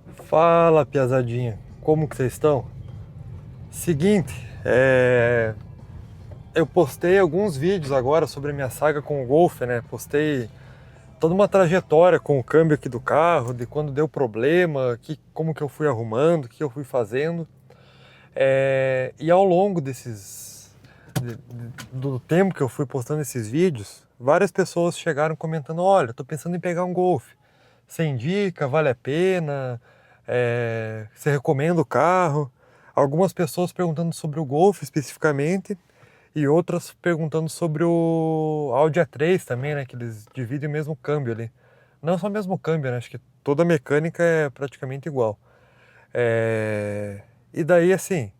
Fala, piazadinha, como que vocês estão? Seguinte, eu postei alguns vídeos agora sobre a minha saga com o Golf, né? Postei toda uma trajetória com o câmbio aqui do carro, de quando deu problema, como que eu fui arrumando, o que eu fui fazendo. E ao longo do tempo que eu fui postando esses vídeos, várias pessoas chegaram comentando: olha, tô pensando em pegar um Golf. Você indica, vale a pena? Você recomenda o carro? Algumas pessoas perguntando sobre o Golf especificamente e outras perguntando sobre o Audi A3 também, né? Que eles dividem o mesmo câmbio ali. Não só o mesmo câmbio, né? Acho que toda a mecânica é praticamente igual. E daí, assim,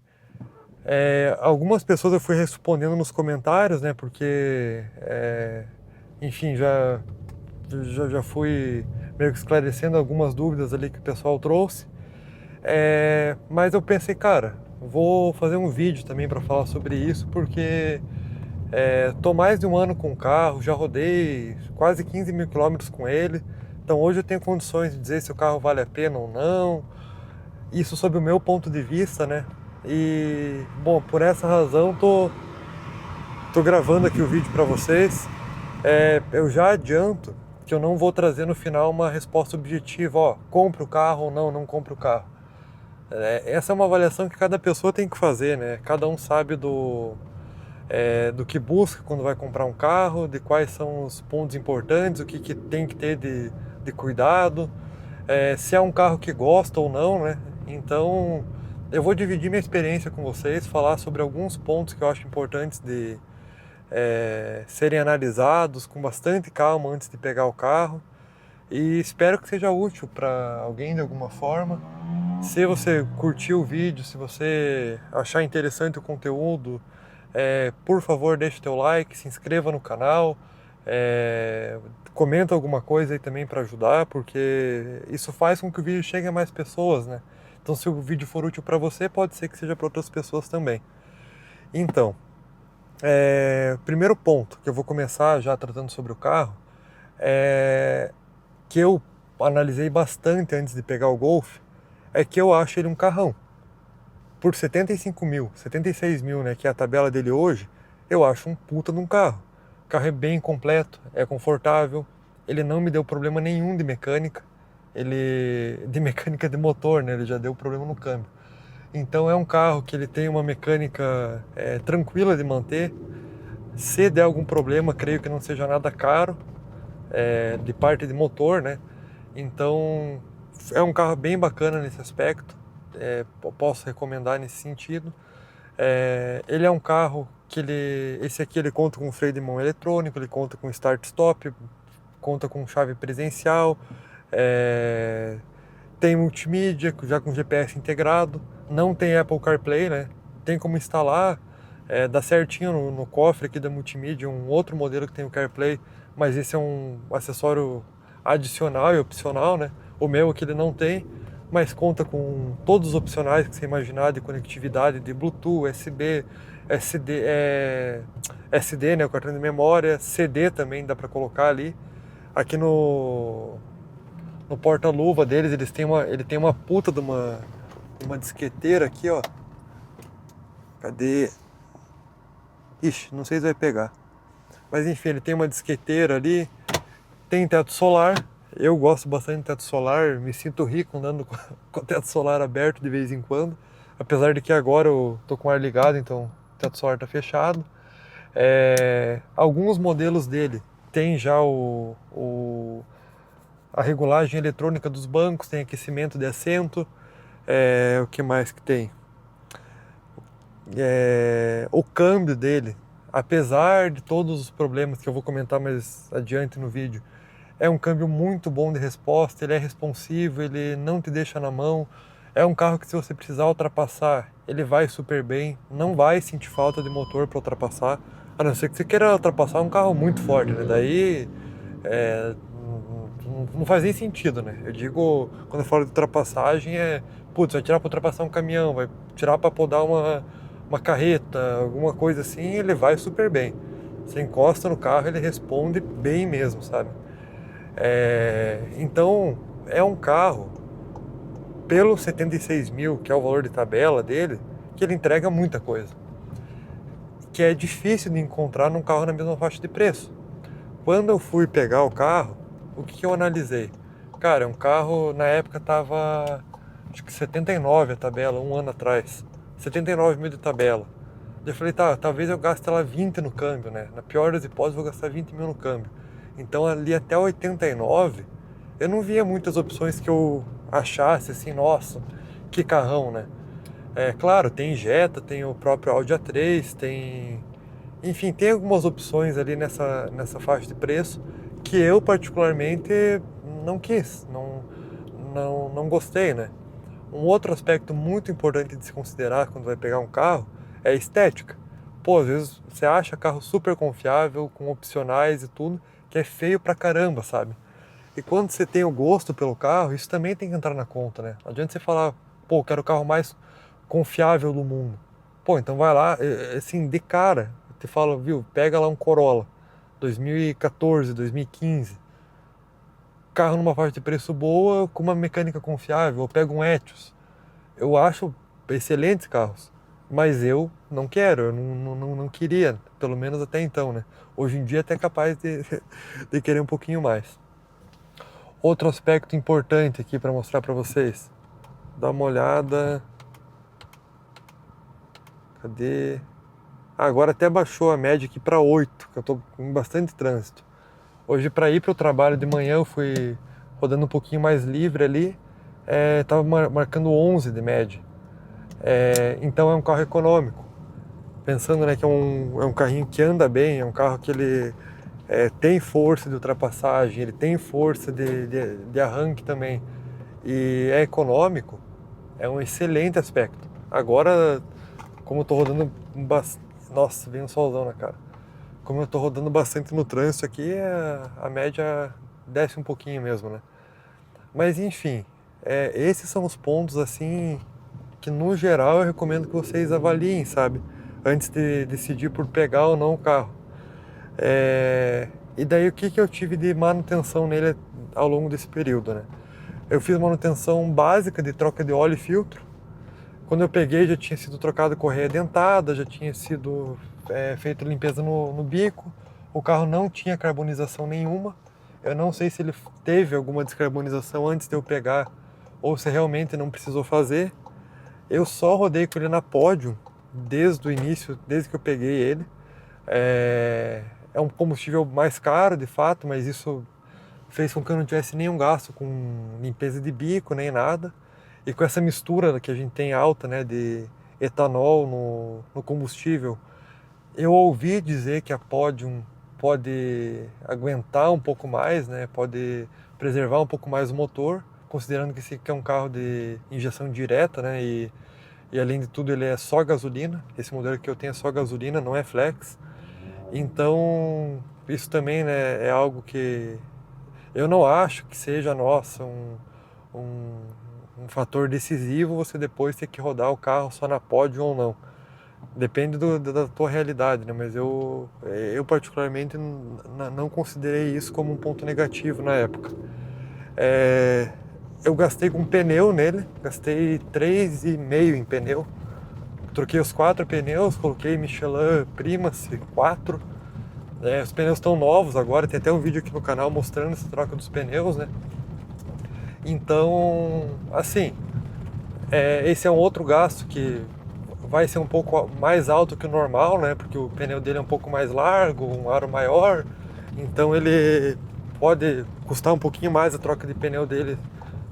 algumas pessoas eu fui respondendo nos comentários, né? Porque, enfim, já fui meio que esclarecendo algumas dúvidas ali que o pessoal trouxe. Mas eu pensei, cara, vou fazer um vídeo também para falar sobre isso, porque tô mais de um ano com o carro, já rodei quase 15 mil quilômetros com ele. Então hoje eu tenho condições de dizer se o carro vale a pena ou não. Isso sob o meu ponto de vista, né? E, bom, por essa razão tô gravando aqui o vídeo para vocês. Eu já adianto que eu não vou trazer no final uma resposta objetiva, ó, compre o carro ou não compre o carro. Essa é uma avaliação que cada pessoa tem que fazer, né? Cada um sabe do que busca quando vai comprar um carro, de quais são os pontos importantes, o que tem que ter de cuidado, se é um carro que gosta ou não, né? Então, eu vou dividir minha experiência com vocês, falar sobre alguns pontos que eu acho importantes de serem analisados com bastante calma antes de pegar o carro. E espero que seja útil para alguém de alguma forma. Se você curtiu o vídeo, se você achar interessante o conteúdo, por favor deixe teu like, se inscreva no canal, comenta alguma coisa aí também para ajudar, porque isso faz com que o vídeo chegue a mais pessoas, né? Então se o vídeo for útil para você, pode ser que seja para outras pessoas também. Então, primeiro ponto que eu vou começar já tratando sobre o carro, que eu analisei bastante antes de pegar o Golf, é que eu acho ele um carrão. Por 75 mil, 76 mil, né, que é a tabela dele hoje, eu acho um puta de um carro. O carro é bem completo, é confortável, ele não me deu problema nenhum de mecânica, de mecânica de motor, né, ele já deu problema no câmbio. Então é um carro que ele tem uma mecânica tranquila de manter. Se der algum problema, creio que não seja nada caro, de parte de motor, né? Então é um carro bem bacana nesse aspecto, posso recomendar nesse sentido. Ele é um carro que esse aqui ele conta com freio de mão eletrônico, ele conta com start-stop, conta com chave presencial, tem multimídia, já com GPS integrado, não tem Apple CarPlay, né? Tem como instalar, dá certinho no cofre aqui da multimídia, um outro modelo que tem o CarPlay, mas esse é um acessório adicional e opcional, né? O meu aqui ele não tem, mas conta com todos os opcionais que você imaginar de conectividade, de Bluetooth, USB, SD, né? O cartão de memória, CD também dá para colocar ali. Aqui no porta-luva deles, ele tem uma puta de uma disqueteira aqui, ó. Cadê? Ixi, não sei se vai pegar. Mas enfim, ele tem uma disqueteira ali, tem teto solar. Eu gosto bastante de teto solar, me sinto rico andando com o teto solar aberto de vez em quando. Apesar de que agora eu tô com o ar ligado, então o teto solar tá fechado. Alguns modelos dele tem já a regulagem eletrônica dos bancos, tem aquecimento de assento. O que mais que tem? O câmbio dele, apesar de todos os problemas que eu vou comentar mais adiante no vídeo, é um câmbio muito bom de resposta, ele é responsivo, ele não te deixa na mão. É um carro que se você precisar ultrapassar, ele vai super bem, não vai sentir falta de motor para ultrapassar, a não ser que você queira ultrapassar um carro muito forte, né? Daí não faz nem sentido, né? Eu digo, quando eu falo de ultrapassagem, putz, vai tirar para ultrapassar um caminhão, vai tirar para podar uma carreta, alguma coisa assim, ele vai super bem. Você encosta no carro, ele responde bem mesmo, sabe? Então, é um carro pelo 76 mil, que é o valor de tabela dele, que ele entrega muita coisa, que é difícil de encontrar num carro na mesma faixa de preço. Quando eu fui pegar o carro, o que eu analisei? Cara, um carro, na época tava, acho que 79 a tabela, um ano atrás. 79 mil de tabela. Eu falei, tá, talvez eu gaste ela 20 no câmbio, né? Na pior das hipóteses, eu vou gastar 20 mil no câmbio. Então, ali até 89, eu não via muitas opções que eu achasse assim, nossa, que carrão, né? É claro, tem Jetta, tem o próprio Audi A3, tem... Enfim, tem algumas opções ali nessa faixa de preço que eu particularmente não quis, não gostei, né? Um outro aspecto muito importante de se considerar quando vai pegar um carro é a estética. Pô, às vezes você acha carro super confiável, com opcionais e tudo, que é feio pra caramba, sabe? E quando você tem o gosto pelo carro, isso também tem que entrar na conta, né? Não adianta você falar, pô, quero o carro mais confiável do mundo. Pô, então vai lá, assim, de cara, te fala, viu, pega lá um Corolla, 2014, 2015, carro numa faixa de preço boa, com uma mecânica confiável, ou pega um Etios. Eu acho excelentes carros, mas eu não quero, eu não queria, pelo menos até então, né? Hoje em dia até capaz de querer um pouquinho mais. Outro aspecto importante aqui para mostrar para vocês. Dá uma olhada. Cadê? Ah, agora até baixou a média aqui para 8, que eu estou com bastante trânsito. Hoje para ir para o trabalho de manhã eu fui rodando um pouquinho mais livre ali, estava marcando 11 de média. Então é um carro econômico. Pensando, né, que é um carrinho que anda bem, é um carro que ele tem força de ultrapassagem, ele tem força de arranque também e é econômico, é um excelente aspecto. Agora, como eu tô rodando nossa, vem um solzão na cara. Como eu tô rodando bastante no trânsito aqui, a média desce um pouquinho mesmo, né? Mas enfim, esses são os pontos assim que no geral eu recomendo que vocês avaliem, sabe? Antes de decidir por pegar ou não o carro. E daí o que eu tive de manutenção nele ao longo desse período, né? Eu fiz manutenção básica de troca de óleo e filtro. Quando eu peguei já tinha sido trocado correia dentada, já tinha sido feito limpeza no bico. O carro não tinha carbonização nenhuma. Eu não sei se ele teve alguma descarbonização antes de eu pegar ou se realmente não precisou fazer. Eu só rodei com ele na Podium desde o início, desde que eu peguei ele. É um combustível mais caro, de fato, mas isso fez com que eu não tivesse nenhum gasto com limpeza de bico, nem nada. E com essa mistura que a gente tem alta, né, de etanol no combustível, eu ouvi dizer que a Podium pode aguentar um pouco mais, né, pode preservar um pouco mais o motor, considerando que esse aqui é um carro de injeção direta, né, e além de tudo ele é só gasolina. Esse modelo que eu tenho é só gasolina, não é flex. Então, isso também, né, é algo que eu não acho que seja, nossa, um, um fator decisivo você depois ter que rodar o carro só na Podium ou não. Depende da tua realidade, né? Mas eu particularmente não considerei isso como um ponto negativo na época. Eu gastei com pneu nele, gastei 3,5 em pneu. Troquei os 4 pneus, coloquei Michelin Primacy 4. Os pneus estão novos agora, tem até um vídeo aqui no canal mostrando essa troca dos pneus, né? Então, assim, esse é um outro gasto que vai ser um pouco mais alto que o normal, né? Porque o pneu dele é um pouco mais largo, um aro maior, então ele pode custar um pouquinho mais a troca de pneu dele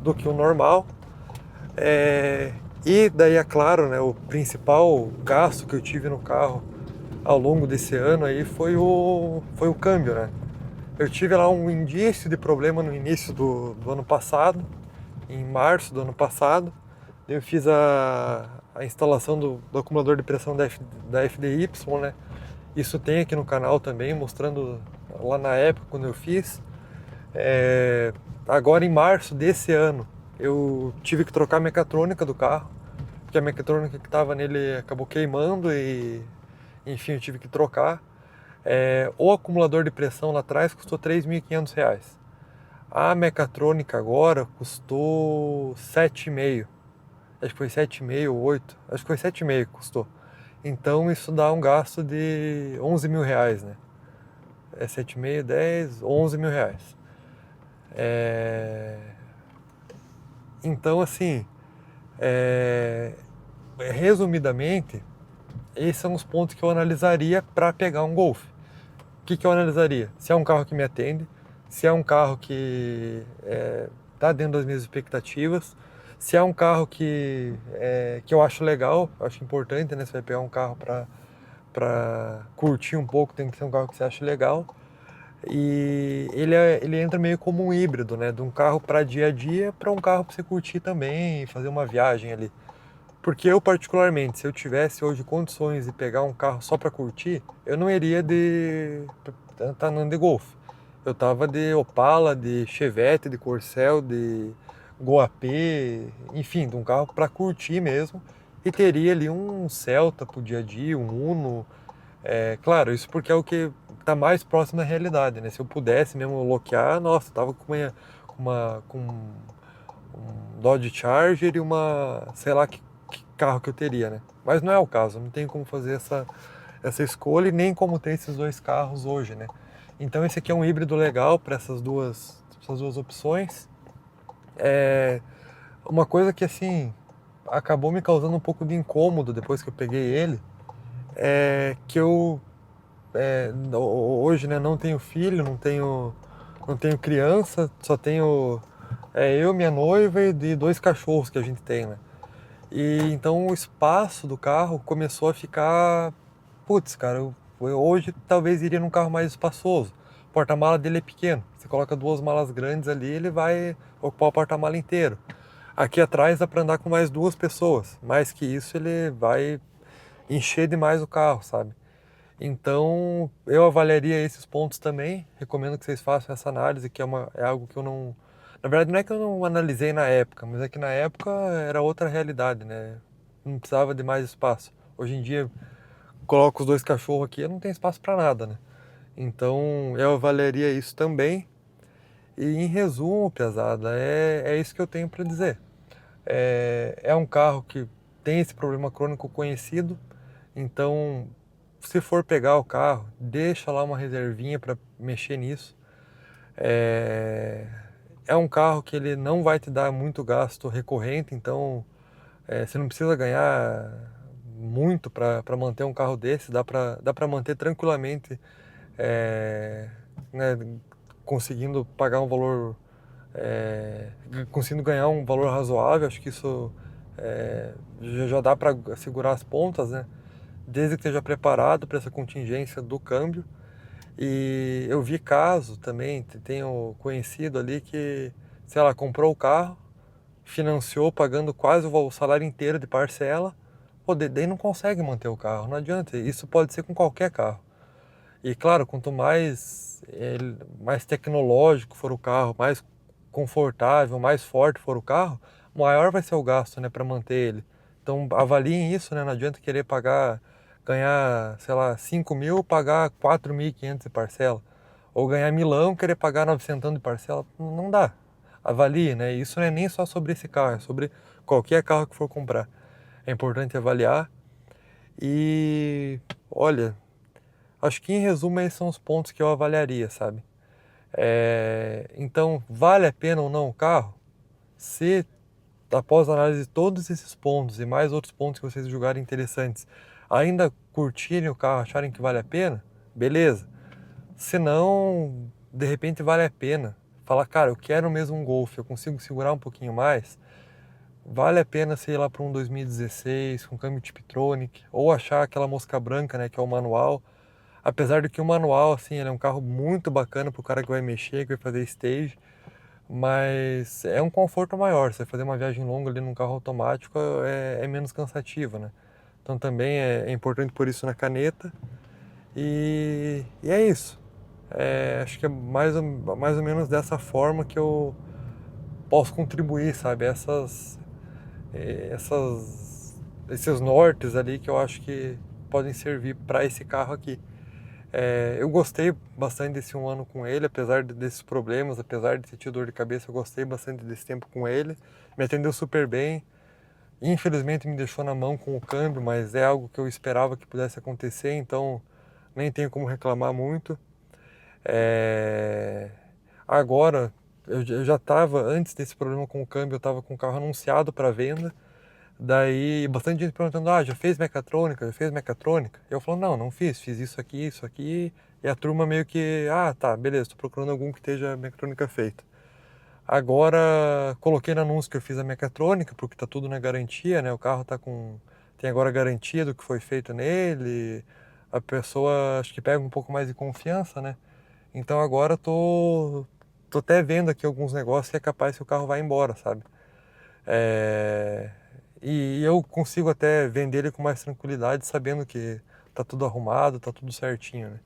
do que o normal. E daí, é claro, né, o principal gasto que eu tive no carro ao longo desse ano aí foi o câmbio, né? Eu tive lá um indício de problema no início do ano passado, em março do ano passado. Eu fiz a instalação do acumulador de pressão da FDY, né? Isso tem aqui no canal também, mostrando lá na época quando eu fiz. Agora em março desse ano, eu tive que trocar a mecatrônica do carro, porque a mecatrônica que estava nele acabou queimando e, enfim, eu tive que trocar. O acumulador de pressão lá atrás custou R$ 3.500. A mecatrônica agora custou 7,5. Acho que foi 7,5 ou 8. Acho que foi 7,5 que custou. Então isso dá um gasto de 11 mil reais, né? É 7,5, 10, 11 mil reais. Então, assim, resumidamente, esses são os pontos que eu analisaria para pegar um Golf. O que eu analisaria? Se é um carro que me atende, se é um carro que está dentro das minhas expectativas, se é um carro que eu acho legal, acho importante, né? Você vai pegar um carro para curtir um pouco, tem que ser um carro que você acha legal. E ele entra meio como um híbrido, né? De um carro para dia a dia para um carro para você curtir também e fazer uma viagem ali. Porque eu, particularmente, se eu tivesse hoje condições de pegar um carro só para curtir, eu não iria tá andando de Golf. Eu tava de Opala, de Chevette, de Corcel, de Goapê, enfim, de um carro para curtir mesmo. E teria ali um Celta pro dia a dia, um Uno. Claro, isso porque é o que está mais próximo da realidade, né? Se eu pudesse mesmo loquear, nossa, eu tava com um Dodge Charger e sei lá que carro que eu teria, né? Mas não é o caso, não tenho como fazer essa escolha e nem como ter esses dois carros hoje, né? Então esse aqui é um híbrido legal para essas duas opções. Uma coisa que assim acabou me causando um pouco de incômodo depois que eu peguei ele é que eu hoje, né, não tenho filho, não tenho criança, só tenho eu, minha noiva e de dois cachorros que a gente tem, né? E então o espaço do carro começou a ficar, putz, cara, eu hoje talvez iria num carro mais espaçoso. O porta-mala dele é pequeno. Você coloca duas malas grandes ali, ele vai ocupar o porta-mala inteiro. Aqui atrás dá para andar com mais duas pessoas. Mais que isso, ele vai encher demais o carro, sabe? Então, eu avaliaria esses pontos também. Recomendo que vocês façam essa análise, que é algo que eu não. Na verdade, não é que eu não analisei na época, mas é que na época era outra realidade, né? Não precisava de mais espaço. Hoje em dia, coloco os dois cachorros aqui, eu não tenho espaço para nada, né? Então, eu avaliaria isso também. E em resumo, pesada, é isso que eu tenho para dizer. É um carro que tem esse problema crônico conhecido, então se for pegar o carro, deixa lá uma reservinha para mexer nisso. É um carro que ele não vai te dar muito gasto recorrente, então você não precisa ganhar muito para manter um carro desse, dá para manter tranquilamente, né, conseguindo pagar um valor, conseguindo ganhar um valor razoável. Acho que isso já dá para segurar as pontas, né? Desde que esteja preparado para essa contingência do câmbio. E eu vi caso também, tenho conhecido ali que, sei lá, comprou o carro, financiou pagando quase o salário inteiro de parcela, pô, daí não consegue manter o carro, não adianta, isso pode ser com qualquer carro. E claro, quanto mais tecnológico for o carro, mais confortável, mais forte for o carro, maior vai ser o gasto, né, para manter ele. Então avaliem isso, né, não adianta querer ganhar, sei lá, 5 mil, pagar 4.500 de parcela. Ou ganhar milão, querer pagar 900 de parcela, não dá. Avalie, né, isso não é nem só sobre esse carro, é sobre qualquer carro que for comprar. É importante avaliar e, olha, acho que em resumo esses são os pontos que eu avaliaria, sabe? Então, vale a pena ou não o carro? Se, após a análise de todos esses pontos e mais outros pontos que vocês julgarem interessantes, ainda curtirem o carro, acharem que vale a pena, beleza. Se não, de repente vale a pena. Falar, cara, eu quero mesmo um Golf, eu consigo segurar um pouquinho mais. Vale a pena, sei lá, para um 2016 com câmbio Tiptronic, ou achar aquela mosca branca, né, que é o manual. Apesar de que o manual, assim, ele é um carro muito bacana pro cara que vai mexer, que vai fazer stage, mas é um conforto maior. Você fazer uma viagem longa ali num carro automático é menos cansativo, né? Então também é importante pôr isso na caneta. E é isso. Acho que é mais ou menos dessa forma que eu posso contribuir, sabe? Esses nortes ali que eu acho que podem servir para esse carro aqui. Eu gostei bastante desse 1 ano com ele, apesar desses problemas, apesar de ter tido dor de cabeça, eu gostei bastante desse tempo com ele. Me atendeu super bem. Infelizmente me deixou na mão com o câmbio, mas é algo que eu esperava que pudesse acontecer, então nem tenho como reclamar muito. Agora, eu já estava, antes desse problema com o câmbio, eu estava com o carro anunciado para venda. Daí, bastante gente perguntando, já fez mecatrônica? Já fez mecatrônica? Eu falo, não fiz isso aqui. E a turma meio que, tá, beleza, estou procurando algum que esteja mecatrônica feita. Agora, coloquei no anúncio que eu fiz a mecatrônica, porque tá tudo na garantia, né? O carro tem agora garantia do que foi feito nele. A pessoa, acho que pega um pouco mais de confiança, né? Então agora tô até vendo aqui alguns negócios que é capaz que o carro vai embora, sabe? E eu consigo até vender ele com mais tranquilidade, sabendo que tá tudo arrumado, tá tudo certinho, né?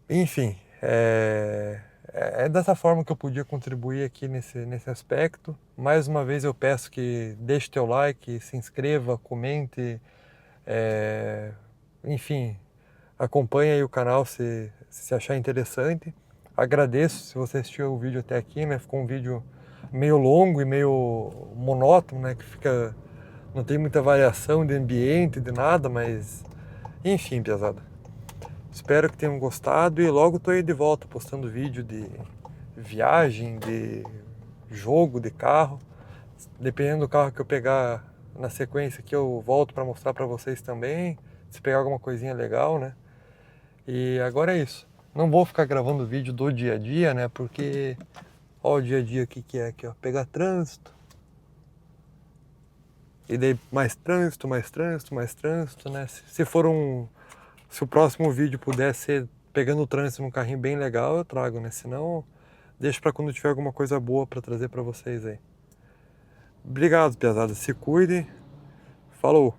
Enfim, é dessa forma que eu podia contribuir aqui nesse aspecto. Mais uma vez eu peço que deixe teu like, se inscreva, comente, enfim, acompanhe aí o canal se achar interessante. Agradeço se você assistiu o vídeo até aqui, né? Ficou um vídeo meio longo e meio monótono, né? Não tem muita variação de ambiente, de nada, mas enfim, pesada. Espero que tenham gostado e logo tô aí de volta postando vídeo de viagem, de jogo, de carro. Dependendo do carro que eu pegar na sequência aqui, eu volto para mostrar para vocês também, se pegar alguma coisinha legal, né? E agora é isso. Não vou ficar gravando vídeo do dia a dia, né? Porque ó o dia a dia que é aqui, ó, pegar trânsito. E daí mais trânsito, né? Se o próximo vídeo puder ser pegando o trânsito num carrinho bem legal, eu trago, né? Senão, deixo para quando tiver alguma coisa boa para trazer para vocês aí. Obrigado, pesada. Se cuidem. Falou!